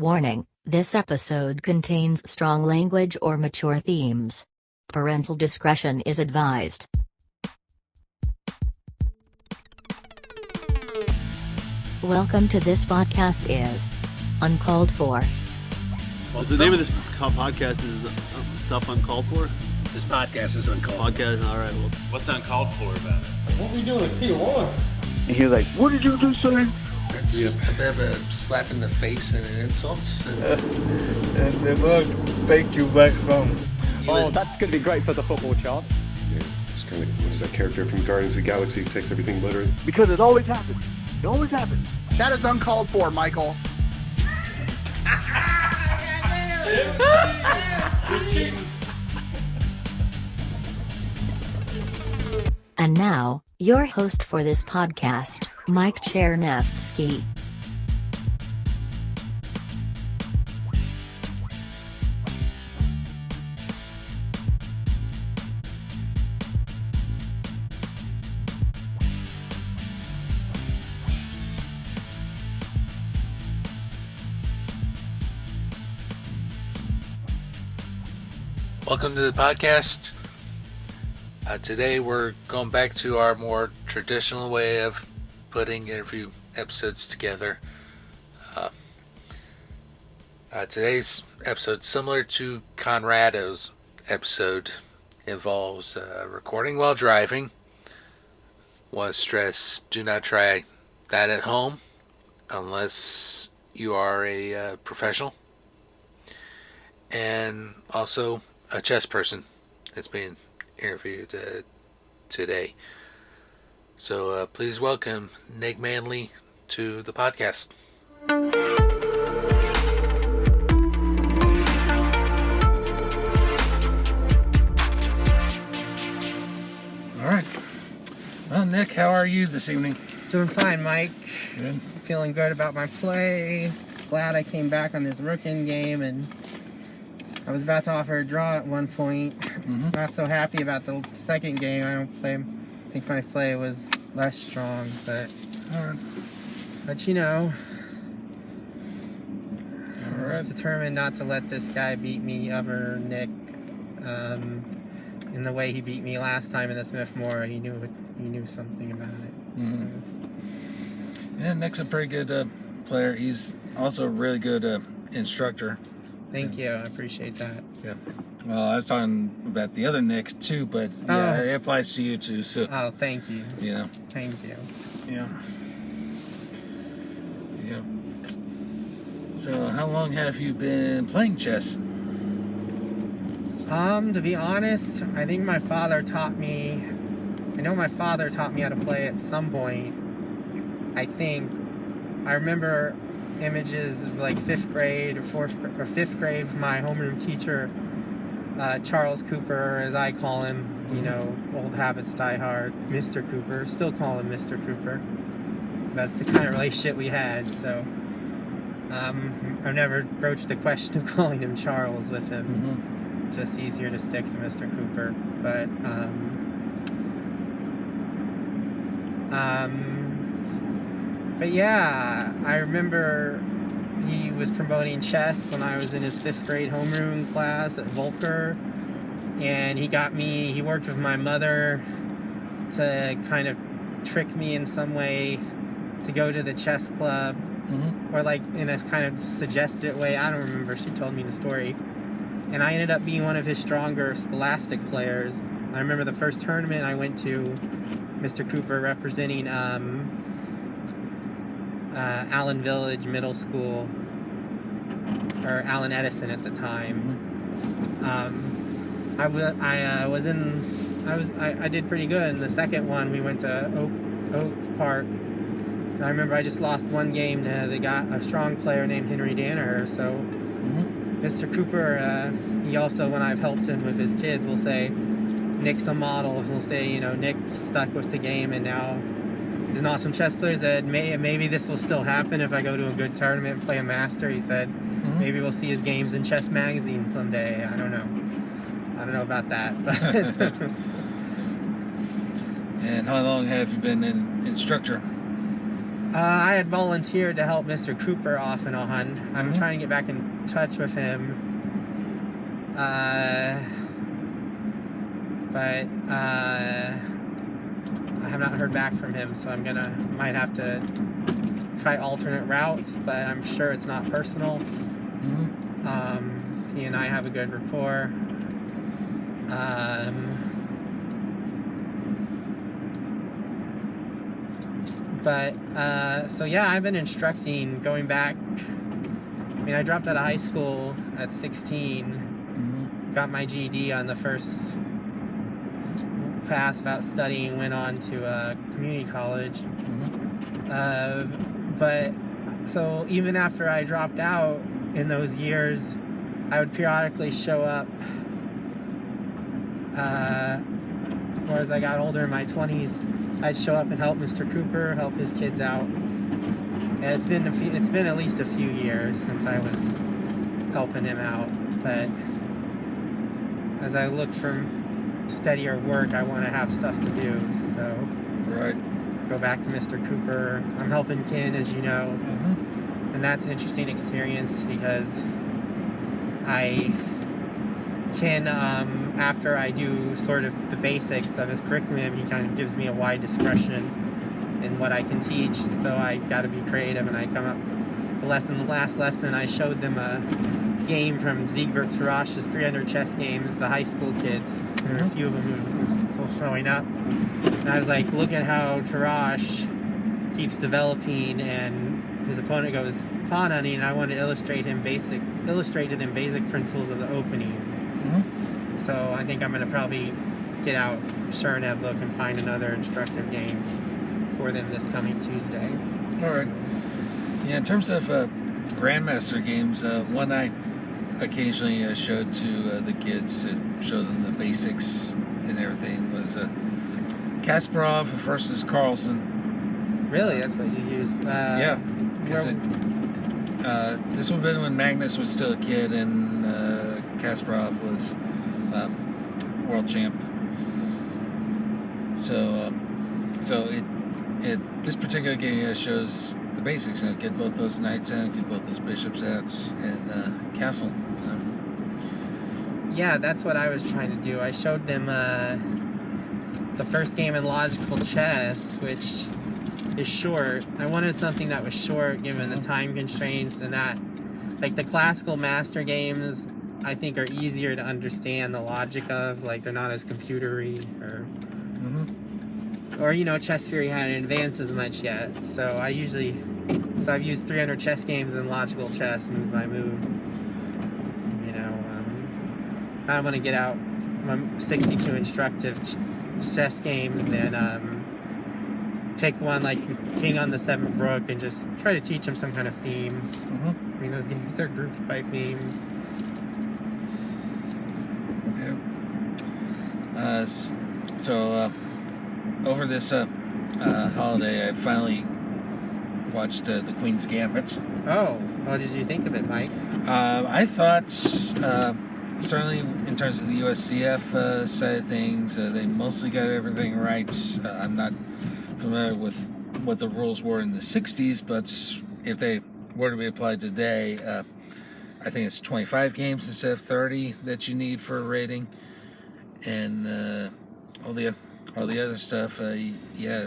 Warning, this episode contains strong language or mature themes. Parental discretion is advised. Welcome to This Podcast is Uncalled For. Well, the name of this podcast is Stuff Uncalled For? This podcast is uncalled for. Podcast, all right. Well, what's uncalled for about it? What we doing in Tijuana? And you're like, what did you just say? It's a bit of a slap in the face and an insult. And then look, thank you back home. Oh, that's going to be great for the football chart. Yeah, it's kind of, what is that character from Guardians of the Galaxy who takes everything literally? Because it always happens. It always happens. That is uncalled for, Michael. And now, your host for this podcast, Mike Chernevsky. Welcome to the podcast. Today we're going back to our more traditional way of putting interview episodes together. Today's episode, similar to Conrado's episode, involves recording while driving. Want to stress, do not try that at home unless you are a professional. And also a chess person that's being interviewed today. So please welcome Nick Manley to the podcast. All right. Well, Nick, how are you this evening? Doing fine, Mike. Good. Feeling good about my play. Glad I came back on this Rookin game, and I was about to offer a draw at one point. Not so happy about the second game. I think my play was less strong, but you know, All right. I'm determined not to let this guy beat me over Nick in the way he beat me last time in the Smith Moore. He knew something about it. Mm-hmm. Yeah, Nick's a pretty good player. He's also a really good instructor. Thank you. I appreciate that. Yeah. Well, I was talking about the other Nicks too, but yeah, it applies to you too. So. Oh, thank you. Yeah. Thank you. Yeah. Yeah. So, how long have you been playing chess? To be honest, I think my father taught me. I know my father taught me how to play at some point. I remember images of like 5th grade or 5th grade from my homeroom teacher, Charles Cooper, as I call him. You know, old habits die hard. Mr. Cooper, still call him Mr. Cooper. That's the kind of relationship we had. So I've never broached the question of calling him Charles with him. Just easier to stick to Mr. Cooper. But yeah, I remember he was promoting chess when I was in his 5th grade homeroom class at Volker, and he worked with my mother to kind of trick me in some way to go to the chess club, or like in a kind of suggested way. I don't remember, she told me the story, and I ended up being one of his stronger scholastic players. I remember the first tournament I went to, Mr. Cooper representing Allen Village Middle School, or Allen Edison at the time. I did pretty good. In the second one, we went to Oak Park. And I remember I just lost one game to a strong player named Henry Danaher. So Mr. Cooper, he also, when I've helped him with his kids, will say, Nick's a model. He'll say, you know, Nick stuck with the game, and now he's an awesome chess player. He said, maybe this will still happen if I go to a good tournament and play a master. He said, maybe we'll see his games in Chess Magazine someday. I don't know about that. And how long have you been an instructor? I had volunteered to help Mr. Cooper off and on. I'm trying to get back in touch with him. But I have not heard back from him, so might have to try alternate routes, but I'm sure it's not personal. He and I have a good rapport. So yeah, I've been instructing going back. I mean, I dropped out of high school at 16, got my GED on the first pass without studying, went on to community college. But so even after I dropped out in those years, I would periodically show up, or as I got older in my 20s, I'd show up and help Mr. Cooper, help his kids out. And it's been at least a few years since I was helping him out, but as I look for steadier work, I want to have stuff to do, so go back to Mr. Cooper. I'm helping Ken, as you know, and that's an interesting experience because Ken, after I do sort of the basics of his curriculum, he kind of gives me a wide discretion in what I can teach, so I got to be creative, and I come up the last lesson I showed them a game from Ziegbert Tarash's 300 chess games, the high school kids. There are a few of them who are still showing up, and I was like, look at how Tarash keeps developing and his opponent goes pawn hunting, and I want to illustrate to them basic principles of the opening. So I think I'm going to probably get out Sharonev book and find another instructive game for them this coming Tuesday. All right. Yeah, in terms of Grandmaster games, one I occasionally showed to the kids to show them the basics and everything was Kasparov versus Carlsen. Really? That's what you used? Yeah. Because this would have been when Magnus was still a kid and Kasparov was world champ. So this particular game shows the basics. Get both those knights out, get both those bishops out, and castle. Yeah, that's what I was trying to do. I showed them the first game in logical chess, which is short. I wanted something that was short given the time constraints, and that, like, the classical master games, I think are easier to understand the logic of, like, they're not as computery or Chess Theory hadn't advanced as much yet. So I've used 300 chess games in logical chess, move by move. I want to get out my 62 instructive chess games and pick one like King on the Seventh Rook and just try to teach them some kind of theme. I mean, those games are grouped by themes. Over this holiday, I finally watched The Queen's Gambit. Oh, what did you think of it, Mike? I thought, certainly in terms of the USCF side of things, they mostly got everything right. I'm not familiar with what the rules were in the 60s, but if they were to be applied today, I think it's 25 games instead of 30 that you need for a rating. And all the other stuff, I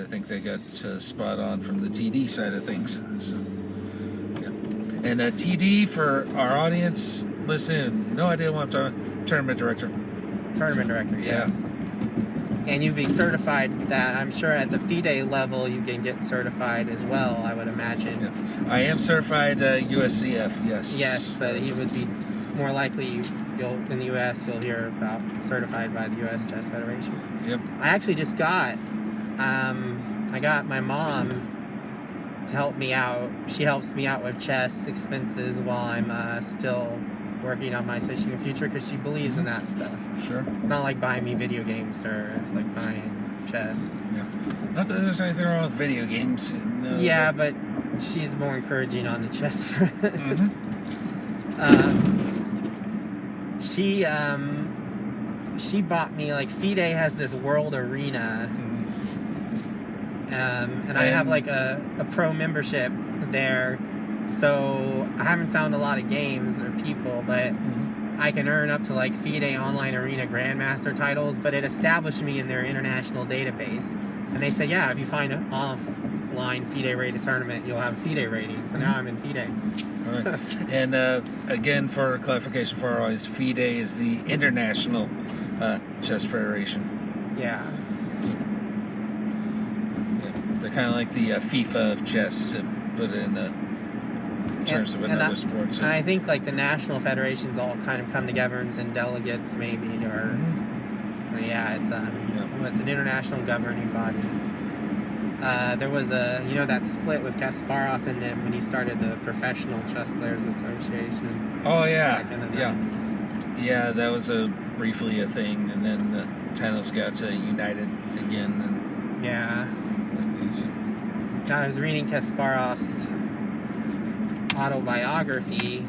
think they got spot on from the TD side of things. So, yeah. And TD, for our audience, listen, no idea what I'm talking about. Tournament director. Tournament director, yeah. Yes. And you'd be certified with that. I'm sure at the FIDE level you can get certified as well, I would imagine. Yeah. I am certified USCF, yes. Yes, but it would be more likely in the U.S. you'll hear about certified by the U.S. Chess Federation. Yep. I actually just got my mom to help me out. She helps me out with chess expenses while I'm still working on my Switching of Future because she believes in that stuff. Sure. Not like buying me video games, sir. It's like buying chess. Yeah. Not that there's anything wrong with video games. No, yeah, but she's more encouraging on the chess front. She bought me, like, FIDE has this World Arena, And I have like a pro membership there, so I haven't found a lot of games or people, but I can earn up to like FIDE Online Arena Grandmaster titles, but it established me in their international database. And they say, yeah, if you find an offline FIDE rated tournament, you'll have a FIDE rating. So now I'm in FIDE. All right. And again, for clarification for our audience, FIDE is the International Chess Federation. Yeah. They're kind of like the FIFA of chess, but in terms of another sport. So. And I think like the national federations all kind of come together and send delegates, maybe, or yeah, it's an international governing body. There was that split with Kasparov and then when he started the Professional Chess Players Association. Oh yeah, yeah, that was briefly a thing, and then the titles got united again. And yeah. I was reading Kasparov's autobiography,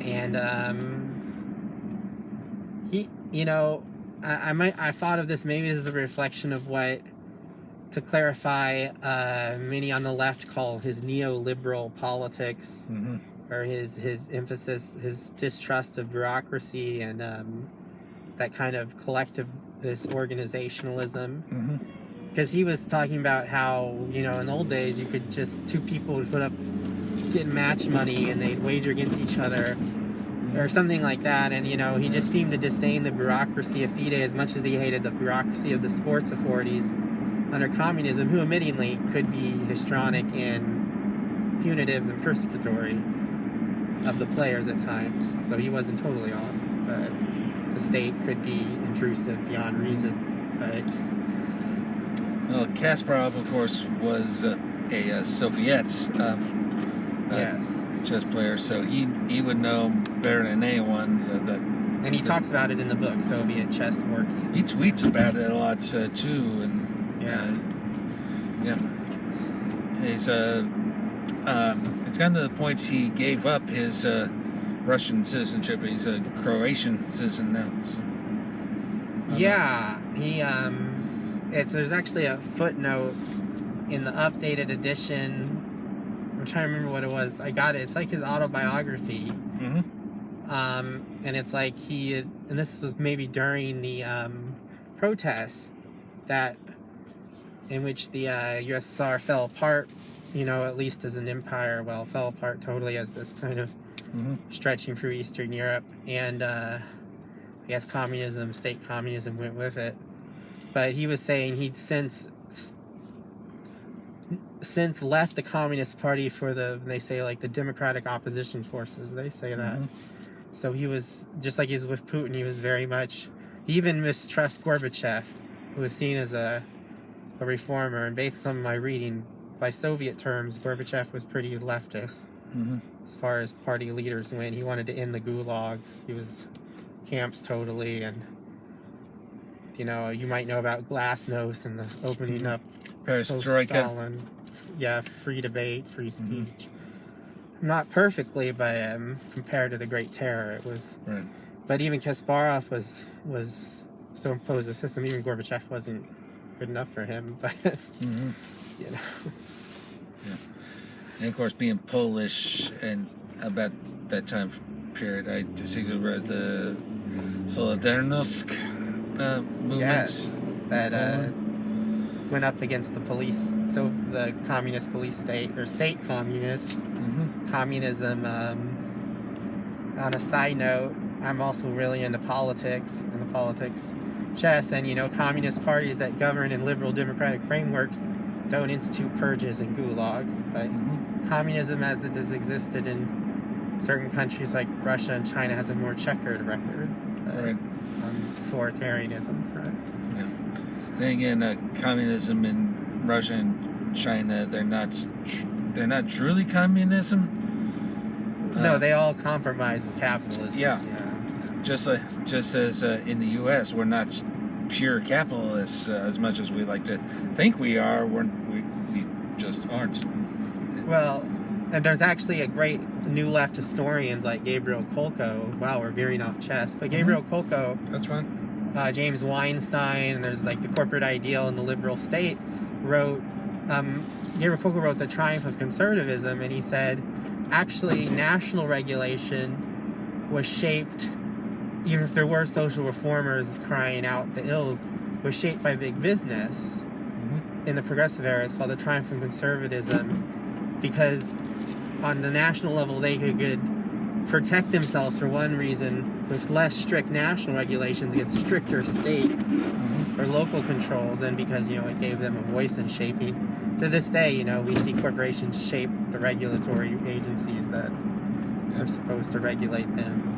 and he, I thought of this, maybe as a reflection of what, to clarify, many on the left call his neoliberal politics, or his emphasis, his distrust of bureaucracy and that kind of collectivist organizationalism. Because he was talking about how, in the old days, you could just, two people would get match money and they'd wager against each other or something like that. And, he just seemed to disdain the bureaucracy of FIDE as much as he hated the bureaucracy of the sports authorities under communism, who admittingly could be histrionic and punitive and persecutory of the players at times. So he wasn't totally off, but the state could be intrusive beyond reason. But well, Kasparov, of course, was a Soviet chess player, so he would know better than anyone that. And he talks about it in the book, Soviet Chess Working. He tweets about it a lot too, and he's it's gotten to the point he gave up his Russian citizenship. He's a Croatian citizen now. So. Yeah, he there's actually a footnote in the updated edition. I'm trying to remember what it was. I got it. It's like his autobiography. And it's like and this was maybe during the protests in which the USSR fell apart, at least as an empire. Well, fell apart totally as this kind of stretching through Eastern Europe. And I guess state communism went with it. But he was saying he'd since left the Communist Party for they say like the Democratic Opposition Forces. They say that. So he was, just like he was with Putin, he even mistrust Gorbachev, who was seen as a reformer. And based on some of my reading, by Soviet terms, Gorbachev was pretty leftist as far as party leaders went. He wanted to end the gulags. He was camps totally, and you might know about Glasnost and the opening up Perestroika. Yeah, free debate, free speech. Not perfectly, but compared to the Great Terror, it was. Right. But even Kasparov was so imposed a system. Even Gorbachev wasn't good enough for him. But Yeah. And of course, being Polish and about that time period, I distinctly read the Solidarnosc movement. Yes, that went up against the police, so the communist police state, or state communists, communism. On a side note, I'm also really into politics, and the politics chess, and communist parties that govern in liberal democratic frameworks don't institute purges and gulags, but communism as it has existed in certain countries like Russia and China has a more checkered record on authoritarianism front. Then again, communism in Russia and China, they're not truly communism. No, they all compromise with capitalism. Yeah. Just as in the U.S., we're not pure capitalists as much as we like to think we are. We just aren't. Well, and there's actually a great new left historians like Gabriel Kolko. Wow, we're veering off chess, but Gabriel Kolko. That's fine. James Weinstein, and there's like the corporate ideal in the liberal state, wrote, Gabriel Coker wrote The Triumph of Conservatism, and he said, actually, national regulation was shaped, even if there were social reformers crying out the ills, was shaped by big business in the progressive era. It's called The Triumph of Conservatism, because on the national level they could protect themselves for one reason with less strict national regulations against stricter state or local controls, and because it gave them a voice in shaping. To this day, we see corporations shape the regulatory agencies that are supposed to regulate them.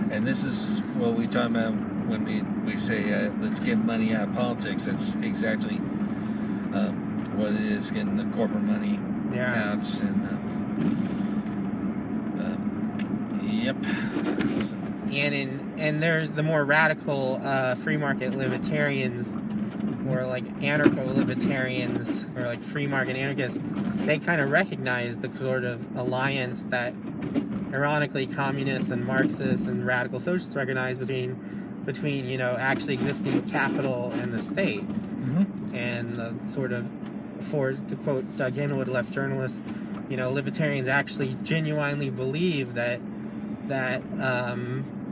And this is what we talk about when we say let's get money out of politics. That's exactly what it is, getting the corporate money out. And and there's the more radical free market libertarians, or like anarcho-libertarians, or like free market anarchists. They kind of recognize the sort of alliance that, ironically, communists and Marxists and radical socialists recognize between actually existing capital and the state. And the sort of, for to quote Doug Hinwood, left journalist, libertarians actually genuinely believe that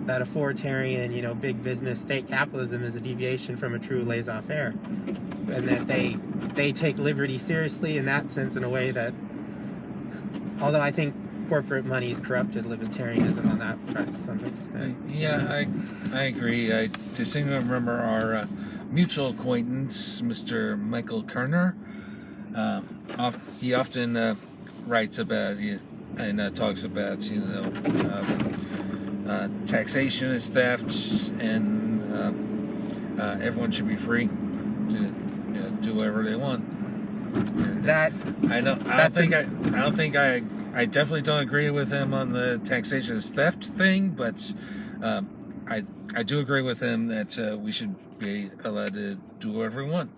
authoritarian, big business state capitalism is a deviation from a true laissez-faire, and that they take liberty seriously in that sense, in a way that, although I think corporate money has corrupted libertarianism on that front to some extent. I agree. I distinctly remember our mutual acquaintance, Mr. Michael Kerner. He often writes about and talks about taxation is theft, and everyone should be free to do whatever they want. I definitely don't agree with him on the taxation is theft thing, but I do agree with him that we should be allowed to do whatever we want.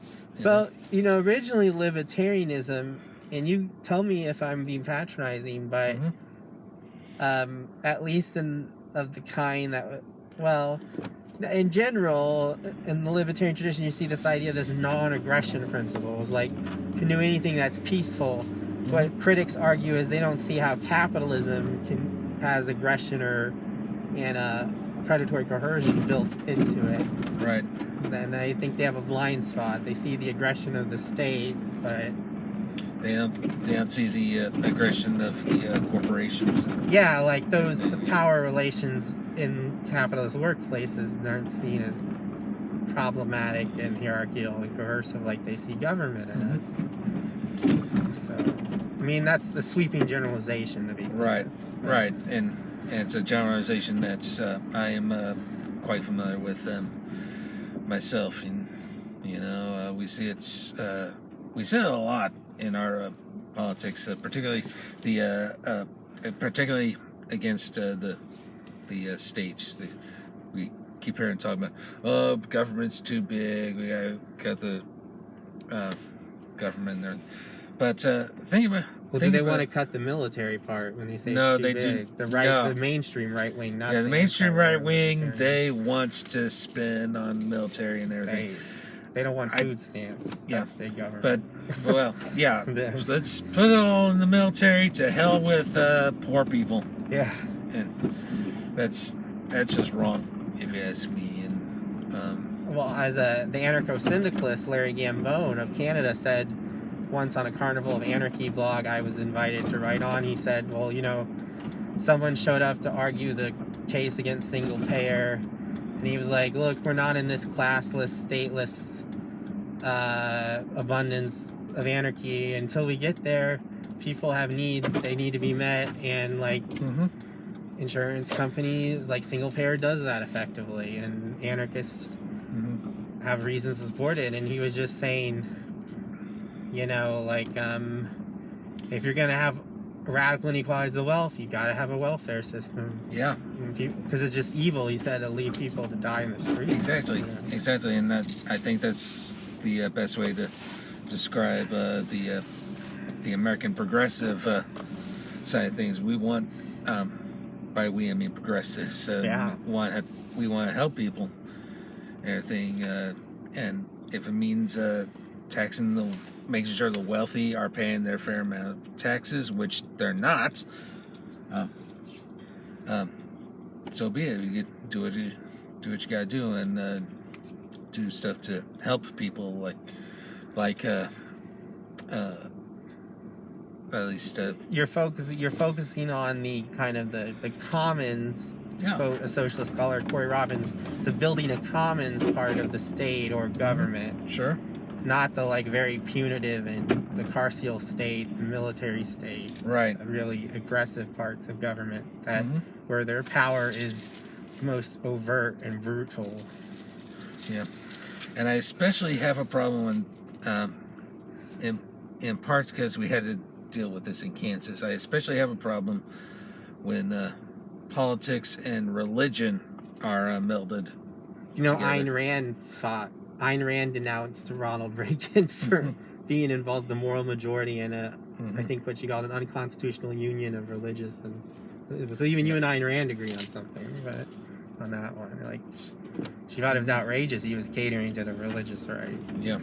Well, originally libertarianism, and you tell me if I'm being patronizing, but at least of the kind that, well, in general, in the libertarian tradition, you see this idea of this non-aggression principles, like, you can do anything that's peaceful. What critics argue is they don't see how capitalism has aggression and predatory coercion built into it. Right. And I think they have a blind spot. They see the aggression of the state, but they don't see the aggression of the corporations. Yeah, like the power relations in capitalist workplaces aren't seen as problematic and hierarchical and coercive like they see government as. So, I mean, that's the sweeping generalization to be clear. Right, and it's a generalization that I am quite familiar with myself, and we see it a lot in our politics, particularly particularly against the states. We keep hearing talking about, oh, government's too big. We gotta cut the government there. But think about. Well, do they want to cut the military part when they say it's too big? The mainstream right wing, not the mainstream right wing. They want to spend on military and everything. They don't want food stamps. Yeah, that's big government. But well, yeah. So let's put it all in the military. To hell with poor people. Yeah, and that's just wrong, if you ask me. And well, as the anarcho-syndicalist Larry Gambone of Canada said once on a Carnival of Anarchy blog I was invited to write on, he said, well, someone showed up to argue the case against single payer, and he was like, look, we're not in this classless, stateless abundance of anarchy. Until we get there, people have needs, they need to be met, and insurance companies, like single payer does that effectively, and anarchists have reasons to support it. And he was just saying, if you're going to have radical inequalities of wealth, you got to have a welfare system. Yeah. Because it's just evil, he said, to leave people to die in the street. Exactly. And I think that's the best way to describe the American progressive side of things. We want, by we I mean progressives, want we want to help people and everything, and if it means making sure the wealthy are paying their fair amount of taxes, which they're not, so be it. You do what you gotta do, and do stuff to help people, like at least you're focusing on the kind of the commons. Quote a socialist scholar, Corey Robbins, the building a commons part of the state or government. Sure. Not the very punitive and the carceral state, the military state. Right. Really aggressive parts of government that where their power is most overt and brutal. Yeah. And I especially have a problem when, in parts because we had to deal with this in Kansas, I especially have a problem when politics and religion are melded. Together. Ayn Rand denounced Ronald Reagan for being involved in the moral majority in I think what she called an unconstitutional union of religious and so even you and Ayn Rand agree on something, but on that one, she thought it was outrageous he was catering to the religious right. Yeah.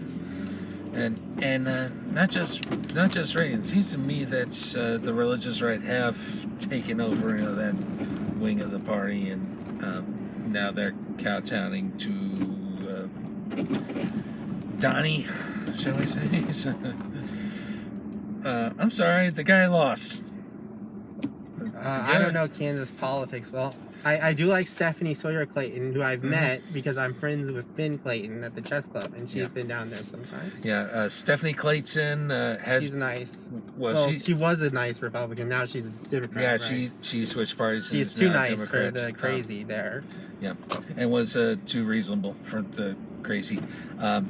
And not just Reagan. It seems to me that the religious right have taken over that wing of the party, and now they're kowtowing to Donnie, shall we say? I'm sorry, the guy lost. I don't know Kansas politics well. I do like Stephanie Sawyer Clayton, who I've met because I'm friends with Finn Clayton at the chess club, and she's been down there sometimes. Yeah, Stephanie Clayton she's nice. Well, she was a nice Republican. Now she's a Democrat. Yeah, right? she switched parties. She's too nice for the crazy there. Yeah, and was too reasonable for the crazy.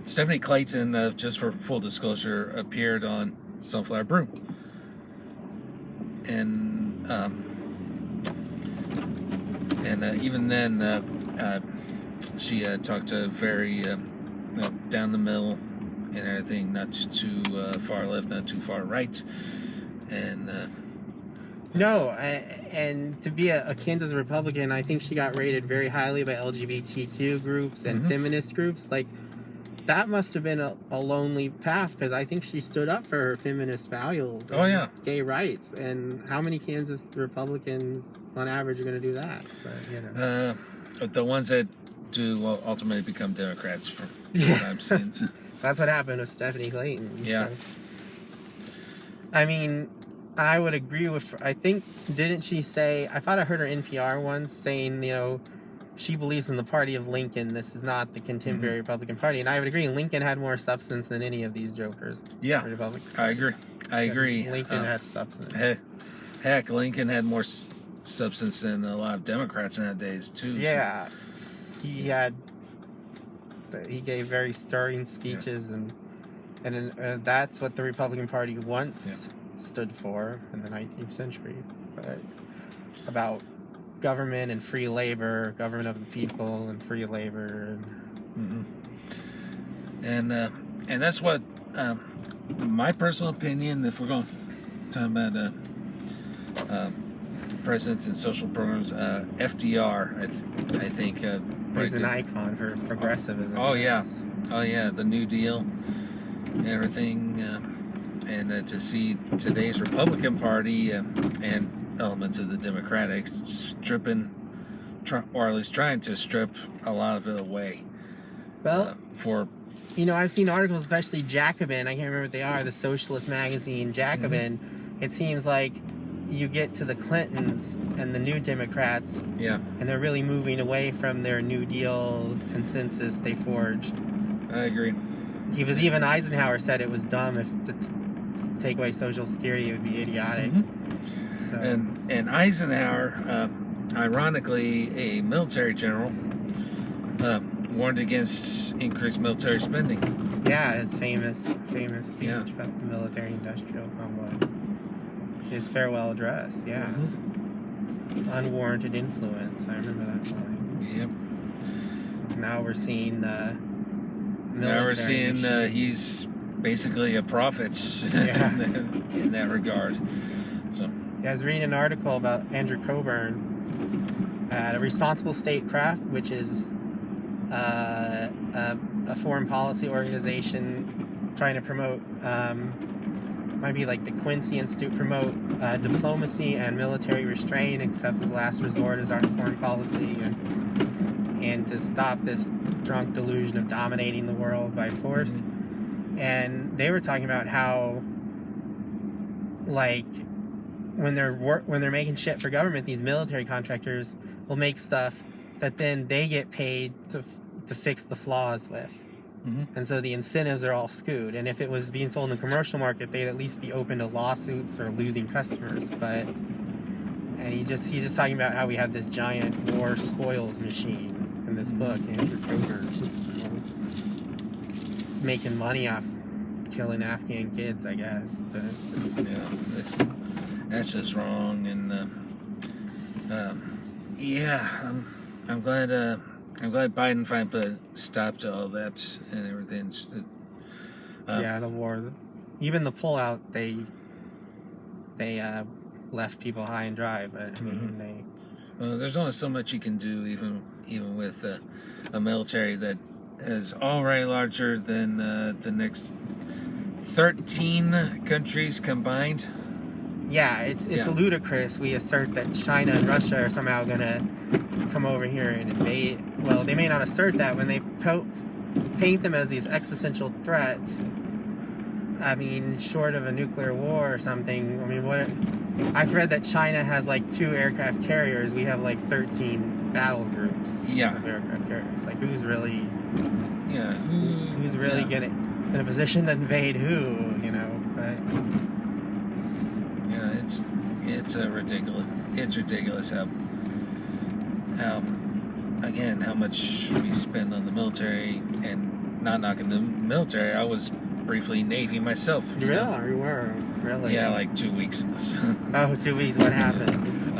Stephanie Clayton, just for full disclosure, appeared on Sunflower Brew, and even then, she talked to very down the middle and everything, not too far left, not too far right, and and to be a Kansas Republican, I think she got rated very highly by LGBTQ groups and feminist groups. That must have been a lonely path, because I think she stood up for her feminist values and gay rights. And how many Kansas Republicans, on average, are going to do that? But the ones that do will ultimately become Democrats, from what I'm seeing. That's what happened with Stephanie Clayton. Yeah. So. I mean, I would agree with. I think, didn't she say? I thought I heard her NPR once saying, she believes in the party of Lincoln. This is not the contemporary Republican Party. And I would agree, Lincoln had more substance than any of these jokers. Yeah, I agree. Lincoln had substance. Heck, Lincoln had more substance than a lot of Democrats nowadays, too. Yeah. So. He gave very stirring speeches, and that's what the Republican Party once stood for in the 19th century. But about government and free labor, government of the people and free labor, and that's what my personal opinion. If we're going to talk about presidents and social programs, FDR, I think he's an icon for progressivism. Oh yeah, the New Deal and everything, and to see today's Republican Party and elements of the Democratic stripping, or at least trying to strip a lot of it away. Well, I've seen articles, especially Jacobin. I can't remember what they are. The socialist magazine Jacobin. It seems like you get to the Clintons and the New Democrats, and they're really moving away from their New Deal consensus they forged. I agree. Even Eisenhower said it was dumb if to take away Social Security, it would be idiotic. So. And Eisenhower, ironically, a military general, warned against increased military spending. Yeah, his famous speech about the military-industrial complex. His farewell address, Unwarranted influence, I remember that line. Yep. Now we're seeing he's basically a prophet in that regard. So. I was reading an article about Andrew Coburn, a responsible statecraft, which is a foreign policy organization trying to promote, might be like the Quincy Institute, promote diplomacy and military restraint, except as last resort as our foreign policy, and to stop this drunk delusion of dominating the world by force. And they were talking about how, like, when they're making shit for government, these military contractors will make stuff that then they get paid to fix the flaws with. And so the incentives are all skewed. And if it was being sold in the commercial market, they'd at least be open to lawsuits or losing customers. And he's just talking about how we have this giant war spoils machine in this book, Andrew Coker's making money off killing Afghan kids, I guess. But yeah, that's just wrong. And I'm glad. I'm glad Biden finally put a stop to all that and everything. The war, even the pullout, they left people high and dry. But I mean, there's only so much you can do, even with a military that is already larger than the next 13 countries combined. Yeah, it's ludicrous. We assert that China and Russia are somehow gonna come over here and invade. Well, they may not assert that when they paint them as these existential threats. I mean, short of a nuclear war or something. I mean, I've read that China has like 2 aircraft carriers. We have like 13 battle groups of aircraft carriers. Like, who's really gonna in a position to invade who? You know, but it's ridiculous. It's ridiculous how much we spend on the military, and not knocking the military. I was briefly Navy myself. You were really? Yeah, like 2 weeks. Oh, 2 weeks. What happened?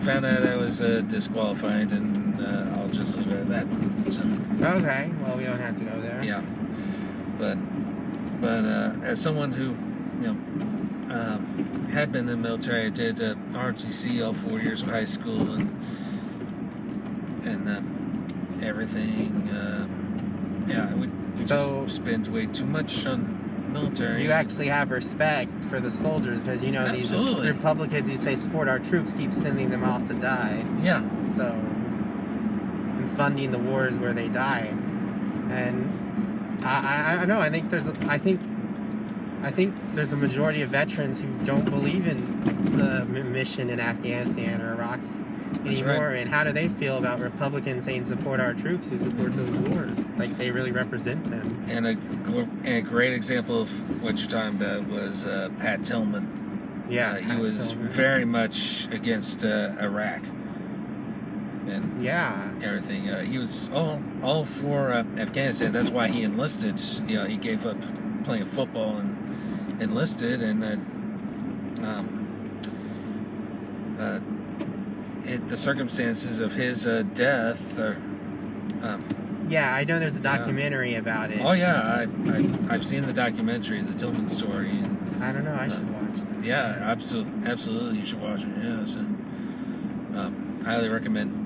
Found out I was disqualified, and I'll just leave it at that. So, okay. Well, we don't have to go there. Yeah, but as someone who had been in the military, I did ROTC all 4 years of high school, and everything. We just spend way too much on military. You actually have respect for the soldiers, because these Republicans who say support our troops keep sending them off to die. Yeah. So, and funding the wars where they die, and I know. I think there's a majority of veterans who don't believe in the mission in Afghanistan or Iraq anymore. Right. And how do they feel about Republicans saying support our troops who support those wars? Like, they really represent them. And a great example of what you're talking about was Pat Tillman. Yeah, he was very much against Iraq and everything. He was all for Afghanistan. That's why he enlisted. He gave up playing football and enlisted, and the circumstances of his death are. I know there's a documentary about it. Oh yeah, I've seen the documentary, the Tillman story. And, I don't know. I should watch it. Yeah, absolutely, you should watch it. Yeah, so, highly recommend.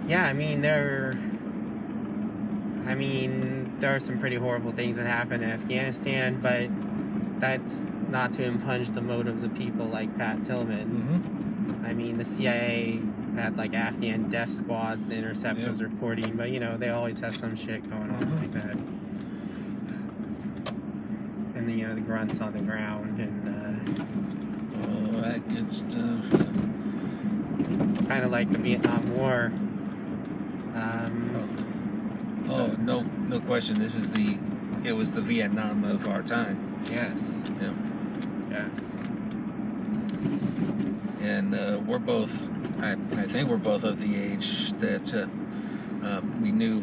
Yeah, I mean there are some pretty horrible things that happen in Afghanistan, but that's not to impugn the motives of people like Pat Tillman. I mean, the CIA had like Afghan death squads, the Intercept was reporting, but they always have some shit going on like that. And the grunts on the ground and all that good stuff. Kind of like the Vietnam War. No question. It was the Vietnam of our time. Yes. Yeah. Yes. And we're both, I think we're both of the age that we knew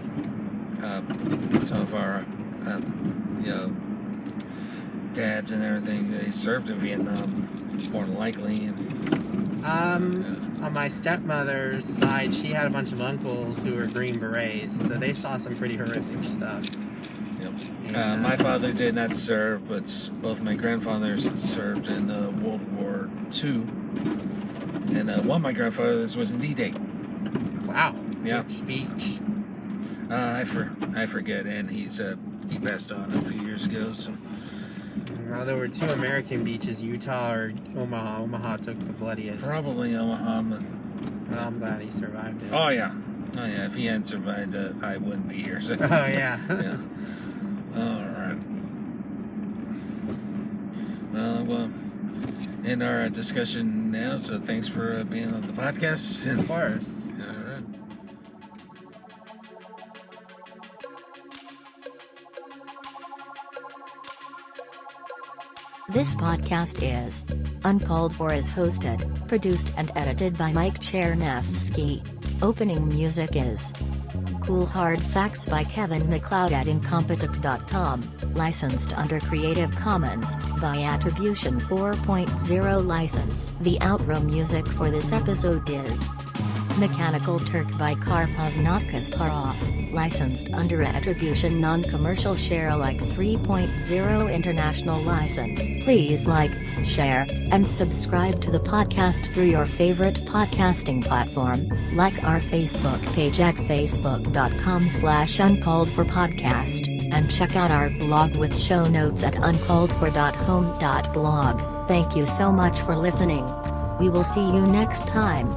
some of our, dads and everything. They served in Vietnam, more than likely. And, on my stepmother's side, she had a bunch of uncles who were Green Berets, so they saw some pretty horrific stuff. Yep. And, my father did not serve, but both my grandfathers served in World War II. And one of my grandfathers was in D-Day. Wow. Yeah. Which beach? I forget, and he passed on a few years ago. So. Well, there were 2 American beaches, Utah or Omaha. Omaha took the bloodiest. Probably Omaha. Well, I'm glad he survived it. Oh yeah. If he hadn't survived, I wouldn't be here. So. Oh yeah. Yeah. All right. Well, in our discussion now. So thanks for being on the podcast. Of course. All right. This podcast is Uncalled For is hosted, produced and edited by Mike Chernevsky. Opening music is Cool Hard Facts by Kevin MacLeod at Incompetech.com, licensed under Creative Commons by Attribution 4.0 license. The outro music for this episode is Mechanical Turk by Karpov Notkasparov, licensed under Attribution Non-Commercial Share Alike 3.0 International License. Please like, share, and subscribe to the podcast through your favorite podcasting platform. Like our Facebook page at facebook.com/uncalledforpodcast, and check out our blog with show notes at uncalledfor.home.blog. Thank you so much for listening. We will see you next time.